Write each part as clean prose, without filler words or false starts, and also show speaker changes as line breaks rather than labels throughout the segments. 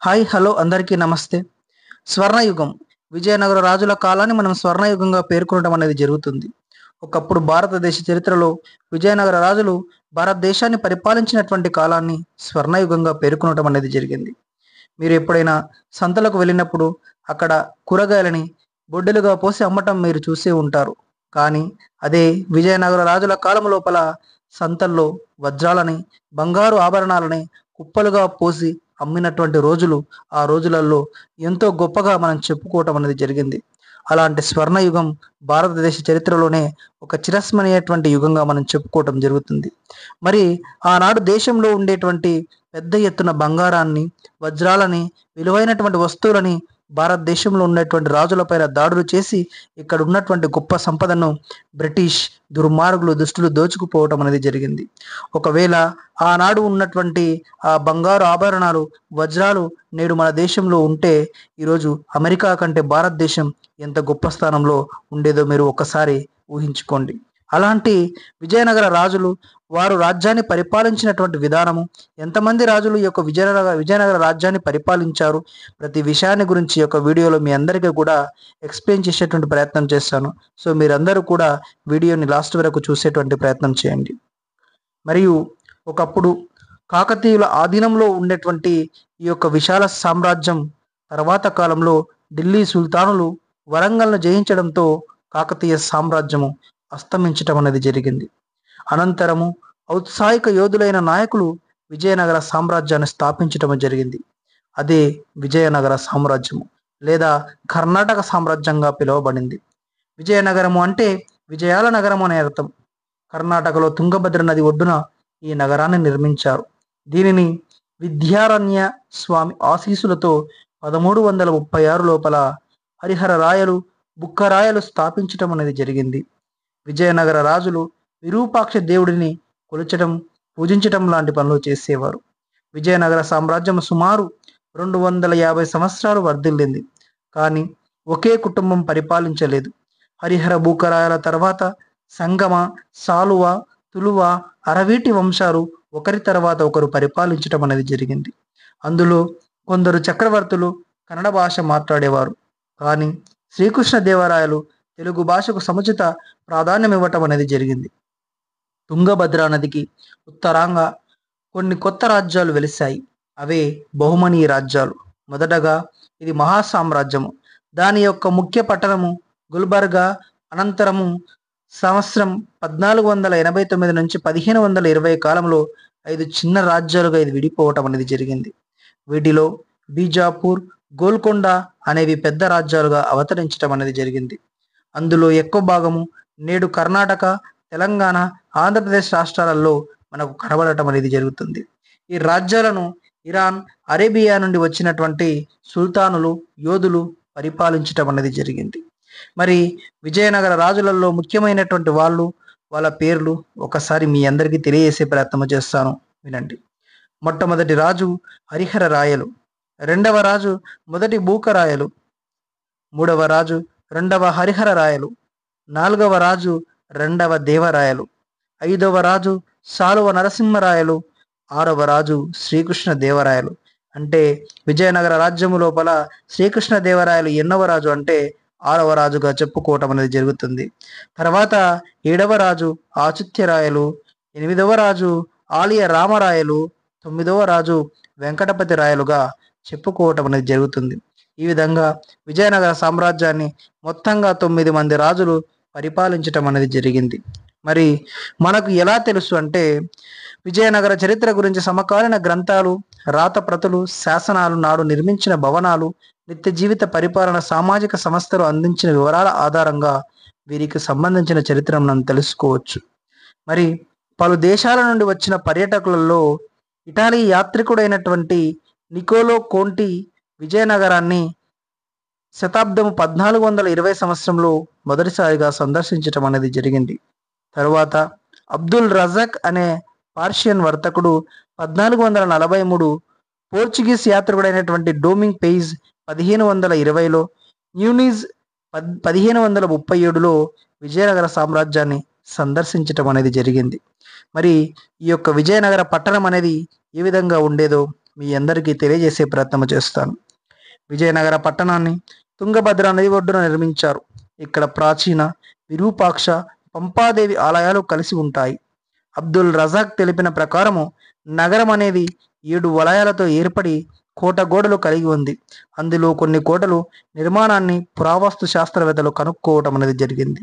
Hi hello అందరికీ నమస్తే. స్వర్ణయుగం విజయనగర రాజుల కాలాన్ని మనం స్వర్ణయుగంగా పేర్కొనడం అనేది జరుగుతుంది. ఒకప్పుడు భారతదేశ చరిత్రలో విజయనగర రాజులు భారతదేశాన్ని పరిపాలించినటువంటి కాలాన్ని స్వర్ణయుగంగా పేర్కొనడం అనేది జరిగింది. మీరు ఎప్పుడైనా సంతలకు వెళ్ళినప్పుడు అక్కడ కూరగాయలని బొడ్డెలుగా పోసి అమ్మటం మీరు చూసే ఉంటారు. కానీ అదే విజయనగర రాజుల కాలం లోపల సంతల్లో వజ్రాలని, బంగారు ఆభరణాలని కుప్పలుగా పోసి అమ్మినటువంటి రోజులు ఆ రోజులలో ఎంతో గొప్పగా మనం చెప్పుకోవటం అనేది జరిగింది. అలాంటి స్వర్ణయుగం భారతదేశ చరిత్రలోనే ఒక చిరస్మరణీయటువంటి యుగంగా మనం చెప్పుకోవటం జరుగుతుంది. మరి ఆనాడు దేశంలో ఉండేటువంటి పెద్ద ఎత్తున బంగారాన్ని, వజ్రాలని, విలువైనటువంటి వస్తువులని భారతదేశంలో ఉన్నటువంటి రాజులపైన దాడులు చేసి ఇక్కడ ఉన్నటువంటి గొప్ప సంపదను బ్రిటిష్ దుర్మార్గులు దుష్టులు దోచుకుపోవటం అనేది జరిగింది. ఒకవేళ ఆనాడు ఉన్నటువంటి ఆ బంగారు ఆభరణాలు, వజ్రాలు నేడు మన దేశంలో ఉంటే ఈరోజు అమెరికా కంటే భారతదేశం ఎంత గొప్ప స్థానంలో ఉండేదో మీరు ఒక్కసారి ఊహించుకోండి. అలాంటి విజయనగర రాజులు వారు రాజ్యాన్ని పరిపాలించినటువంటి విధానము, ఎంతమంది రాజులు ఈ యొక్క విజయనగర రాజ్యాన్ని పరిపాలించారు, ప్రతి విషయాన్ని గురించి ఈ యొక్క వీడియోలో మీ అందరికీ కూడా ఎక్స్ప్లెయిన్ చేసేటువంటి ప్రయత్నం చేస్తాను. సో మీరందరూ కూడా వీడియోని లాస్ట్ వరకు చూసేటువంటి ప్రయత్నం చేయండి. మరియు ఒకప్పుడు కాకతీయుల ఆధీనంలో ఉండేటువంటి ఈ యొక్క విశాల సామ్రాజ్యం తర్వాత కాలంలో ఢిల్లీ సుల్తానులు వరంగల్ను జయించడంతో కాకతీయ సామ్రాజ్యము అస్తమించటం అనేది జరిగింది. అనంతరము ఔత్సాహిక యోధులైన నాయకులు విజయనగర సామ్రాజ్యాన్ని స్థాపించటం జరిగింది. అదే విజయనగర సామ్రాజ్యము లేదా కర్ణాటక సామ్రాజ్యంగా పిలువబడింది. విజయనగరము అంటే విజయాల నగరం అనే అర్థం. కర్ణాటకలో తుంగభద్ర నది ఒడ్డున ఈ నగరాన్ని నిర్మించారు. దీనిని విద్యారణ్య స్వామి ఆశీస్సులతో 1336 లోపల హరిహర రాయలు, బుక్కరాయలు స్థాపించటం అనేది జరిగింది. విజయనగర రాజులు విరూపాక్ష దేవుడిని కొలిచడం, పూజించటం లాంటి పనులు చేసేవారు. విజయనగర సామ్రాజ్యం సుమారు 250 సంవత్సరాలు వర్ధిల్లింది. కానీ ఒకే కుటుంబం పరిపాలించలేదు. హరిహర బూకరాయల తర్వాత సంగమ, సాలువ, తులువ, అరవీటి వంశాలు ఒకరి తర్వాత ఒకరు పరిపాలించటం అనేది జరిగింది. అందులో కొందరు చక్రవర్తులు కన్నడ భాష మాట్లాడేవారు. కానీ శ్రీకృష్ణదేవరాయలు తెలుగు భాషకు సముచిత ప్రాధాన్యం ఇవ్వటం అనేది జరిగింది. తుంగభద్రా నదికి ఉత్తరాంగా కొన్ని కొత్త రాజ్యాలు వెలిశాయి. అవే బహుమనీయ రాజ్యాలు. మొదటగా ఇది మహాసామ్రాజ్యము. దాని యొక్క ముఖ్య పట్టణము గుల్బర్గా. అనంతరము సంవత్సరం 1489 నుంచి 1520 కాలంలో 5 చిన్న రాజ్యాలుగా ఇది విడిపోవటం అనేది జరిగింది. వీటిలో బీజాపూర్, గోల్కొండ అనేవి పెద్ద రాజ్యాలుగా అవతరించడం అనేది జరిగింది. అందులో ఎక్కువ భాగము నేడు కర్ణాటక, తెలంగాణ, ఆంధ్రప్రదేశ్ రాష్ట్రాలలో మనకు కనబడటం అనేది జరుగుతుంది. ఈ రాజ్యాలను ఇరాన్, అరేబియా నుండి వచ్చినటువంటి సుల్తానులు, యోధులు పరిపాలించటం అనేది జరిగింది. మరి విజయనగర రాజులలో ముఖ్యమైనటువంటి వాళ్ళ పేర్లు ఒకసారి మీ అందరికీ తెలియజేసే ప్రయత్నం చేస్తాను, వినండి. మొట్టమొదటి రాజు హరిహర రాయలు, రెండవ రాజు మొదటి బూకరాయలు, మూడవ రాజు రెండవ హరిహర రాయలు, నాలుగవ రాజు రెండవ దేవరాయలు, ఐదవ రాజు సాలువ నరసింహరాయలు, ఆరవ రాజు శ్రీకృష్ణ దేవరాయలు. అంటే విజయనగర రాజ్యము లోపల శ్రీకృష్ణ దేవరాయలు ఎన్నవ రాజు అంటే 6వ రాజుగా చెప్పుకోవటం అనేది జరుగుతుంది. తర్వాత 7వ రాజు ఆచుత్యరాయలు, 8వ రాజు ఆలియ రామరాయలు, 9వ రాజు వెంకటపతి రాయలుగా చెప్పుకోవటం అనేది జరుగుతుంది. ఈ విధంగా విజయనగర సామ్రాజ్యాన్ని మొత్తంగా 9 మంది రాజులు పరిపాలించటం అనేది జరిగింది. మరి మనకు ఎలా తెలుసు అంటే విజయనగర చరిత్ర గురించి సమకాలీన గ్రంథాలు, రాతప్రతులు, శాసనాలు, నాడు నిర్మించిన భవనాలు, నిత్య జీవిత పరిపాలన, సామాజిక సంస్థలు అందించిన వివరాల ఆధారంగా వీరికి సంబంధించిన చరిత్రను మనం తెలుసుకోవచ్చు. మరి పలు దేశాల నుండి వచ్చిన పర్యాటకులలో ఇటాలీ యాత్రికుడైనటువంటి నికోలో కోంటి విజయనగరాన్ని శతాబ్దము 1420 సంవత్సరంలో మొదటిసారిగా సందర్శించటం అనేది జరిగింది. తరువాత అబ్దుల్ రజాక్ అనే పార్షియన్ వర్తకుడు 1443, పోర్చుగీస్ యాత్రికుడైనటువంటి డొమింగ్ పెయిజ్ 1520లో, న్యూనీజ్ 1537లో విజయనగర సామ్రాజ్యాన్ని సందర్శించటం అనేది జరిగింది. మరి ఈ యొక్క విజయనగర పట్టణం అనేది ఏ విధంగా ఉండేదో మీ అందరికీ తెలియజేసే ప్రయత్నం చేస్తాను. విజయనగర పట్టణాన్ని తుంగభద్ర నది ఒడ్డున నిర్మించారు. ఇక్కడ ప్రాచీన విరూపాక్ష, పంపాదేవి ఆలయాలు కలిసి ఉంటాయి. అబ్దుల్ రజాక్ తెలిపిన ప్రకారము నగరం అనేది 7 వలయాలతో ఏర్పడి కోట గోడలు కలిగి ఉంది. అందులో కొన్ని కోటలు నిర్మాణాన్ని పురావస్తు శాస్త్రవేత్తలు కనుక్కోవటం అనేది జరిగింది.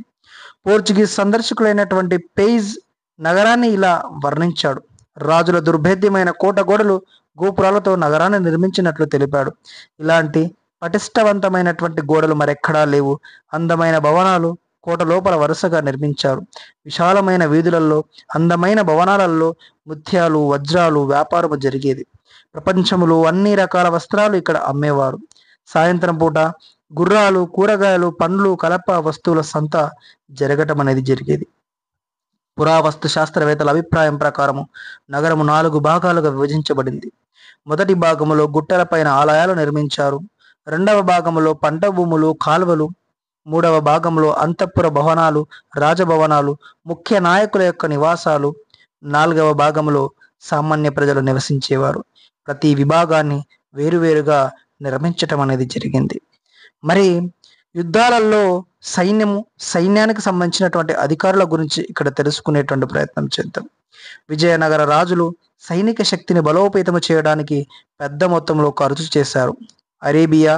పోర్చుగీస్ సందర్శకులైనటువంటి పెయిజ్ నగరాన్ని ఇలా వర్ణించాడు. రాజుల దుర్భేద్యమైన కోట గోడలు, గోపురాలతో నగరాన్ని నిర్మించినట్లు తెలిపాడు. ఇలాంటి పటిష్టవంతమైనటువంటి గోడలు మరెక్కడా లేవు. అందమైన భవనాలు కోట లోపల వరుసగా నిర్మించారు. విశాలమైన వీధులలో, అందమైన భవనాలలో ముత్యాలు, వజ్రాలు వ్యాపారము జరిగేది. ప్రపంచములో అన్ని రకాల వస్త్రాలు ఇక్కడ అమ్మేవారు. సాయంత్రం పూట గుర్రాలు, కూరగాయలు, పండ్లు, కలప వస్తువుల సంత జరగటం అనేది జరిగేది. పురావస్తు శాస్త్రవేత్తల అభిప్రాయం ప్రకారము నగరము 4 భాగాలుగా విభజించబడింది. మొదటి భాగములో గుట్టలపైన ఆలయాలు నిర్మించారు. రెండవ భాగంలో పంట భూములు, కాలువలు, మూడవ భాగంలో అంతఃపుర భవనాలు, రాజభవనాలు, ముఖ్య నాయకుల యొక్క నివాసాలు, నాలుగవ భాగంలో సామాన్య ప్రజలు నివసించేవారు. ప్రతి విభాగాన్ని వేరువేరుగా నిర్మించటం అనేది జరిగింది. మరి యుద్ధాలలో సైన్యానికి సంబంధించినటువంటి అధికారుల గురించి ఇక్కడ తెలుసుకునేటువంటి ప్రయత్నం చేద్దాం. విజయనగర రాజులు సైనిక శక్తిని బలోపేతం చేయడానికి పెద్ద మొత్తంలో ఖర్చు చేశారు. అరేబియా,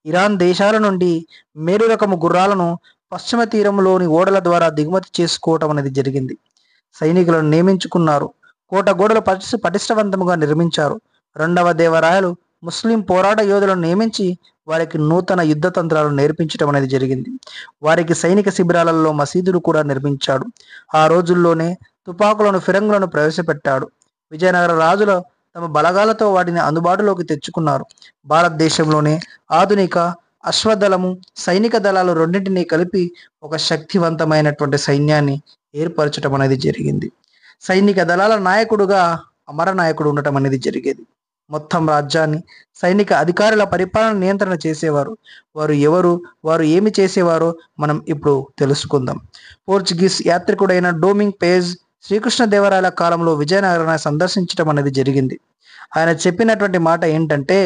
ఇరాన్ దేశాల నుండి మేలు రకము గుర్రాలను పశ్చిమ తీరంలోని ఓడల ద్వారా దిగుమతి చేసుకోవటం అనేది జరిగింది. సైనికులను నియమించుకున్నారు. కోట గోడలు పటిష్టవంతముగా నిర్మించారు. రెండవ దేవరాయలు ముస్లిం పోరాట యోధులను నియమించి వారికి నూతన యుద్ధ తంత్రాలను నేర్పించడం అనేది జరిగింది. వారికి సైనిక శిబిరాలలో మసీదులు కూడా నిర్మించాడు. ఆ రోజుల్లోనే తుపాకులను, ఫిరంగులను ప్రవేశపెట్టాడు. విజయనగర రాజుల తమ బలగాలతో వాటిని అందుబాటులోకి తెచ్చుకున్నారు. భారతదేశంలోనే ఆధునిక అశ్వదళము, సైనిక దళాలు రెండింటినీ కలిపి ఒక శక్తివంతమైనటువంటి సైన్యాన్ని ఏర్పరచడం అనేది జరిగింది. సైనిక దళాల నాయకుడుగా అమరనాయకుడు ఉండటం అనేది జరిగేది. మొత్తం రాజ్యాన్ని సైనిక అధికారుల పరిపాలన నియంత్రణ చేసేవారు. వారు ఎవరు, వారు ఏమి చేసేవారో మనం ఇప్పుడు తెలుసుకుందాం. పోర్చుగీస్ యాత్రికుడైన డొమింగ్ పేజ్ శ్రీకృష్ణదేవరాయల కాలంలో విజయనగరాన్ని సందర్శించడం అనేది జరిగింది. ఆయన చెప్పినటువంటి మాట ఏంటంటే,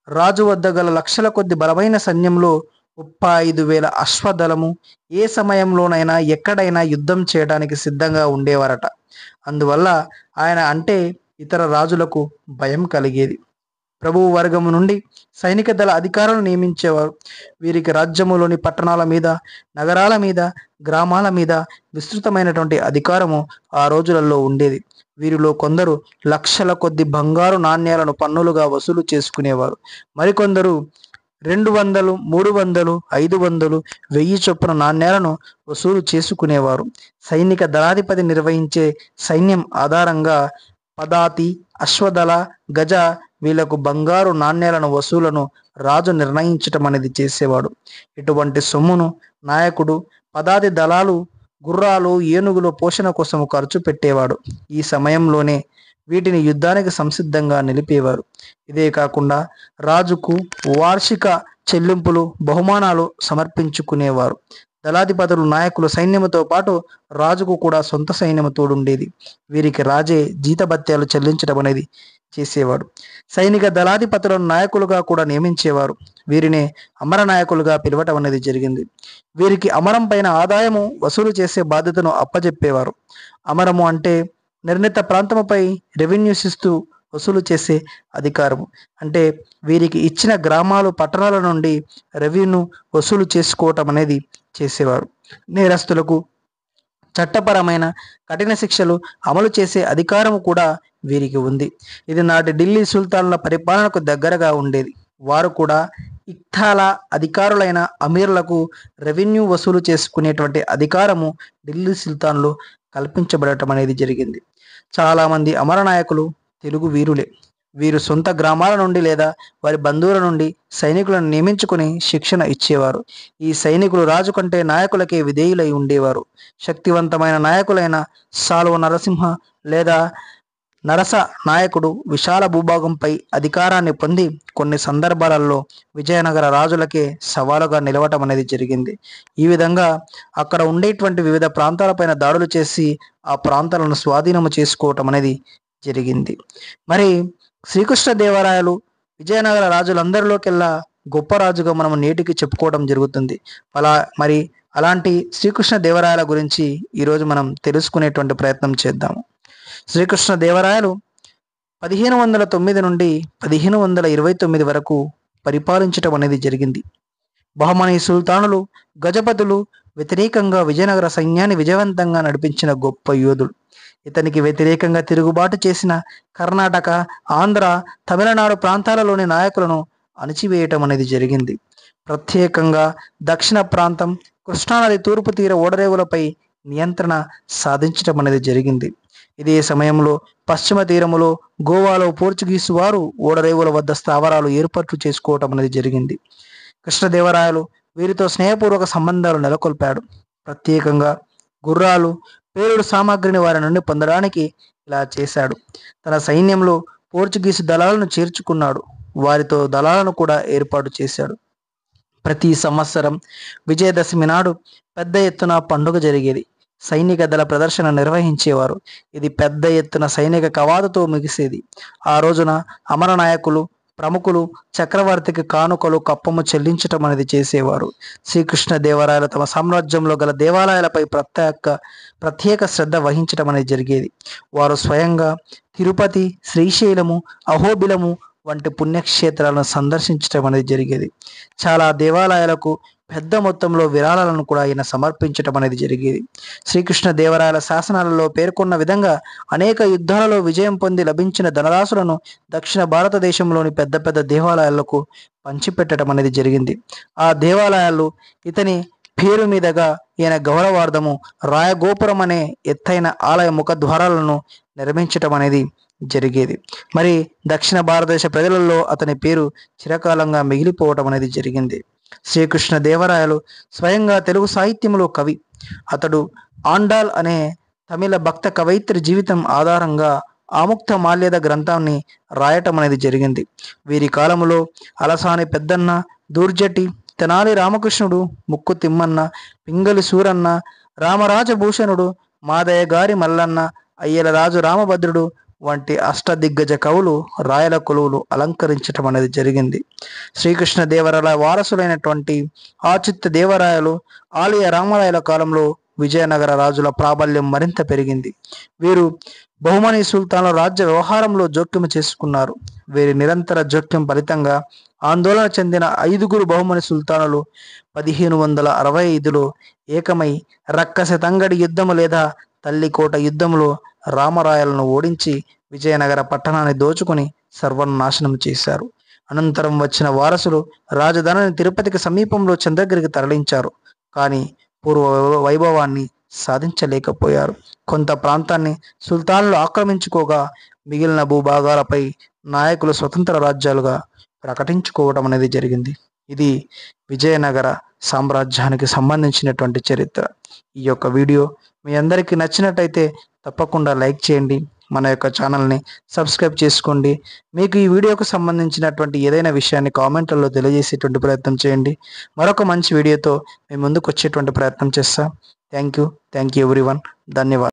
రాజు వద్ద గల లక్షల కొద్ది బలమైన సైన్యంలో 35,000 అశ్వదళము ఏ సమయంలోనైనా ఎక్కడైనా యుద్ధం చేయడానికి సిద్ధంగా ఉండేవారట. అందువల్ల ఆయన అంటే ఇతర రాజులకు భయం కలిగేది. ప్రభువు వర్గము నుండి సైనిక దళ అధికారులను నియమించేవారు. వీరికి రాజ్యములోని పట్టణాల మీద, నగరాల మీద, గ్రామాల మీద విస్తృతమైనటువంటి అధికారము ఆ రోజులలో ఉండేది. వీరిలో కొందరు లక్షల కొద్ది బంగారు నాణ్యాలను పన్నులుగా వసూలు చేసుకునేవారు. మరికొందరు 200, 300, 500, 1000 చొప్పున నాణ్యాలను వసూలు చేసుకునేవారు. సైనిక దళాధిపతి నిర్వహించే సైన్యం ఆధారంగా పదాతి, అశ్వదళ, గజ వీళ్లకు బంగారు నాణ్యాలను వసూలను రాజు నిర్ణయించటం అనేది చేసేవాడు. ఇటువంటి సొమ్మును నాయకుడు పదాతి దళాలు, గుర్రాలు, ఏనుగులు పోషణ కోసం ఖర్చు పెట్టేవాడు. ఈ సమయంలోనే వీటిని యుద్ధానికి సంసిద్ధంగా నిలిపేవారు. ఇదే కాకుండా రాజుకు వార్షిక చెల్లింపులు, బహుమానాలు సమర్పించుకునేవారు. దళాధిపతులు, నాయకులు సైన్యముతో పాటు రాజుకు కూడా సొంత సైన్యము తోడుండేది. వీరికి రాజే జీతభత్యాలు చెల్లించడం అనేది చేసేవాడు. సైనిక దళాధిపతులను నాయకులుగా కూడా నియమించేవారు. వీరినే అమర నాయకులుగా పిలవటం అనేది జరిగింది. వీరికి అమరం పైన ఆదాయము వసూలు చేసే బాధ్యతను అప్పజెప్పేవారు. అమరము అంటే నిర్ణీత ప్రాంతముపై రెవెన్యూస్ ఇస్తూ వసూలు చేసే అధికారము. అంటే వీరికి ఇచ్చిన గ్రామాలు, పట్టణాల నుండి రెవెన్యూ వసూలు చేసుకోవటం అనేది చేసేవారు. నేరస్తులకు చట్టపరమైన కఠిన శిక్షలు అమలు చేసే అధికారము కూడా వీరికి ఉంది. ఇది నాటి ఢిల్లీ సుల్తాన్ల పరిపాలనకు దగ్గరగా ఉండేది. వారు కూడా ఇక్తాల అధికారులైన అమీర్లకు రెవెన్యూ వసూలు చేసుకునేటువంటి అధికారము ఢిల్లీ సుల్తాన్లు కల్పించబడటం అనేది జరిగింది. చాలామంది అమర నాయకులు తెలుగు వీరులే. వీరు సొంత గ్రామాల నుండి లేదా వారి బంధువుల నుండి సైనికులను నియమించుకుని శిక్షణ ఇచ్చేవారు. ఈ సైనికులు రాజు కంటే నాయకులకే విధేయులై ఉండేవారు. శక్తివంతమైన నాయకులైన సాల్వ నరసింహ లేదా నరస నాయకుడు విశాల భూభాగంపై అధికారాన్ని పొంది కొన్ని సందర్భాలలో విజయనగర రాజులకే సవాలుగా నిలవటం అనేది జరిగింది. ఈ విధంగా అక్కడ ఉండేటువంటి వివిధ ప్రాంతాలపైన దాడులు చేసి ఆ ప్రాంతాలను స్వాధీనము చేసుకోవటం అనేది జరిగింది. మరి శ్రీకృష్ణదేవరాయలు విజయనగర రాజులందరిలోకెల్లా గొప్ప రాజుగా మనం నేటికి చెప్పుకోవడం జరుగుతుంది. అలా మరి అలాంటి శ్రీకృష్ణదేవరాయల గురించి ఈరోజు మనం తెలుసుకునేటువంటి ప్రయత్నం చేద్దాము. శ్రీకృష్ణదేవరాయలు 1509 నుండి 1529 వరకు పరిపాలించటం అనేది జరిగింది. బహమనీ సుల్తానులు, గజపతులు వ్యతిరేకంగా విజయనగర సైన్యాన్ని విజయవంతంగా నడిపించిన గొప్ప యోధుడు. ఇతనికి వ్యతిరేకంగా తిరుగుబాటు చేసిన కర్ణాటక, ఆంధ్ర, తమిళనాడు ప్రాంతాలలోని నాయకులను అణిచివేయటం అనేది జరిగింది. ప్రత్యేకంగా దక్షిణ ప్రాంతం, కృష్ణానది తూర్పు తీర ఓడరేవులపై నియంత్రణ సాధించటం అనేది జరిగింది. ఇదే సమయంలో పశ్చిమ తీరములో గోవాలో పోర్చుగీసు వారు ఓడరేవుల వద్ద స్థావరాలు ఏర్పాట్లు చేసుకోవటం అనేది జరిగింది. కృష్ణదేవరాయలు వీరితో స్నేహపూర్వక సంబంధాలు నెలకొల్పాడు. ప్రత్యేకంగా గుర్రాలు, పేలుడు సామాగ్రిని వారి నుండి పొందడానికి ఇలా చేశాడు. తన సైన్యంలో పోర్చుగీసు దళాలను చేర్చుకున్నాడు. వారితో దళాలను కూడా ఏర్పాటు చేశాడు. ప్రతి సంవత్సరం విజయదశమి నాడు పెద్ద ఎత్తున పండుగ జరిగేది. సైనిక దళ ప్రదర్శన నిర్వహించేవారు. ఇది పెద్ద ఎత్తున సైనిక కవాతుతో ముగిసేది. ఆ రోజున అమర నాయకులు, ప్రముఖులు చక్రవర్తికి కానుకలు, కప్పము చెల్లించటం అనేది చేసేవారు. శ్రీకృష్ణదేవరాయలు తమ సామ్రాజ్యంలో గల దేవాలయాలపై ప్రత్యేక శ్రద్ధ వహించటం అనేది జరిగేది. వారు స్వయంగా తిరుపతి, శ్రీశైలము, అహోబిలము వంటి పుణ్యక్షేత్రాలను సందర్శించటం అనేది జరిగేది. చాలా దేవాలయాలకు పెద్ద మొత్తంలో విరాళాలను కూడా ఆయన సమర్పించటం అనేది జరిగేది. శ్రీకృష్ణదేవరాయల శాసనాలలో పేర్కొన్న విధంగా అనేక యుద్ధాలలో విజయం పొంది లభించిన ధనరాశులను దక్షిణ భారతదేశంలోని పెద్ద పెద్ద దేవాలయాలకు పంచిపెట్టడం అనేది జరిగింది. ఆ దేవాలయాలు ఇతని పేరు మీదుగా ఈయన గౌరవార్థము రాయగోపురం అనే ఎత్తైన ఆలయ ముఖద్వారాలను నిర్మించటం అనేది జరిగేది. మరి దక్షిణ భారతదేశ ప్రజలలో అతని పేరు చిరకాలంగా మిగిలిపోవటం అనేది జరిగింది. శ్రీకృష్ణదేవరాయలు స్వయంగా తెలుగు సాహిత్యంలో కవి. అతడు ఆండాల్ అనే తమిళ భక్త కవయిత్రి జీవితం ఆధారంగా ఆముక్త మాల్యద గ్రంథాన్ని రాయటం అనేది జరిగింది. వీరి కాలములో అలసాని పెద్దన్న, దూర్జటి, తెనాలి రామకృష్ణుడు, ముక్కు తిమ్మన్న, పింగళి సూరన్న, రామరాజభూషణుడు, మాదయ్య గారి మల్లన్న, అయ్యల రాజు రామభద్రుడు వంటి అష్టదిగ్గజ కవులు రాయల కొలువులు అలంకరించటం అనేది జరిగింది. శ్రీకృష్ణదేవరాయల వారసులైనటువంటి ఆచిత్త దేవరాయలు, ఆలయ రామరాయల కాలంలో విజయనగర రాజుల ప్రాబల్యం మరింత పెరిగింది. వీరు బహుమనీ సుల్తాన్ల రాజ్య వ్యవహారంలో జోక్యం చేసుకున్నారు. వీరి నిరంతర జోక్యం ఫలితంగా ఆందోళన చెందిన 5గురు బహుమనీ సుల్తానులు 1565లో ఏకమై రక్కస తంగడి యుద్ధము లేదా తల్లికోట యుద్ధంలో రామరాయలను ఓడించి విజయనగర పట్టణాన్ని దోచుకుని సర్వనాశనం చేశారు. అనంతరం వచ్చిన వారసులు రాజధానిని తిరుపతికి సమీపంలో చంద్రగిరికి తరలించారు. కానీ పూర్వ వైభవాన్ని సాధించలేకపోయారు. కొంత ప్రాంతాన్ని సుల్తాన్లు ఆక్రమించుకోగా మిగిలిన భూభాగాలపై నాయకులు స్వతంత్ర రాజ్యాలుగా ప్రకటించుకోవడం అనేది జరిగింది. ఇది విజయనగర సామ్రాజ్యానికి సంబంధించినటువంటి చరిత్ర. ఈ యొక్క వీడియో మీ అందరికీ నచ్చినట్టయితే తప్పకుండా లైక్ చేయండి. మన యొక్క ఛానల్ని సబ్స్క్రైబ్ చేసుకోండి. మీకు ఈ వీడియోకు సంబంధించినటువంటి ఏదైనా విషయాన్ని కామెంట్లలో తెలియజేసేటువంటి ప్రయత్నం చేయండి. మరొక మంచి వీడియోతో మేము ముందుకు వచ్చేటువంటి ప్రయత్నం చేస్తాం. Thank you everyone. ధన్యవాదాలు.